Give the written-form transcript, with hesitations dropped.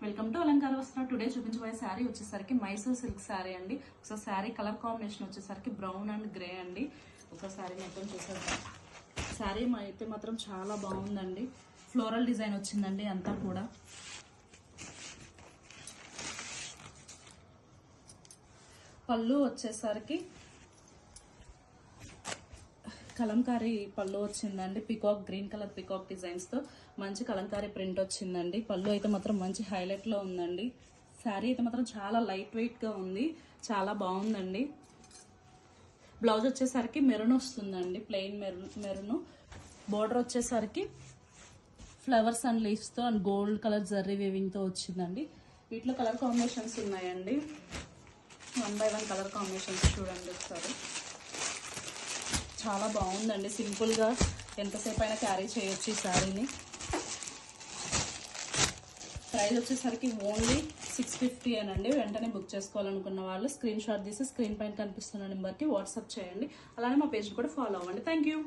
Welcome to అలంకార వస్త్ర. Today చూపించబోయే శారీ వచ్చేసరికి మైసూర్ సిల్క్ శారీ అండి. ఒకసారి శారీ కలర్ కాంబినేషన్ వచ్చేసరికి బ్రౌన్ అండ్ గ్రే అండి. ఒకసారి మొత్తం చూసేద్దాం. శారీ అయితే మాత్రం చాలా బాగుందండి. ఫ్లోరల్ డిజైన్ వచ్చిందండి అంతా కూడా. పళ్ళు వచ్చేసరికి కలంకారీ పళ్ళు వచ్చిందండి. Peacock green colour peacock designs తో మంచి కలంకారీ ప్రింట్ వచ్చిందండి. పళ్ళు అయితే మాత్రం మంచి హైలైట్ లో ఉందండి. శారీ అయితే మాత్రం చాలా లైట్ వెయిట్ గా ఉంది, చాలా బాగుందండి. బ్లౌజ్ వచ్చేసరికి మెరూన్ వస్తుందండి, ప్లెయిన్ మెరూన్. బోర్డర్ వచ్చేసరికి ఫ్లవర్స్ అండ్ లీవ్స్ తో and gold colour zari weaving తో వచ్చిందండి. వీటిలో కలర్ కాంబినేషన్స్ ఉన్నాయండి. 1 by 1 కలర్ కాంబినేషన్స్ చూడండి ఒకసారి. చాలా బాగుందండి. సింపుల్గా ఎంతసేపు అయినా క్యారీ చేయొచ్చు ఈ శారీని. ప్రైస్ వచ్చేసరికి ఓన్లీ 650 అనండి. వెంటనే బుక్ చేసుకోవాలనుకున్న వాళ్ళు స్క్రీన్ షాట్ తీసి స్క్రీన్ పైన కనిపిస్తున్న నెంబర్కి వాట్సాప్ చేయండి. అలానే మా పేజ్ కూడా ఫాలో అవ్వండి. Thank you.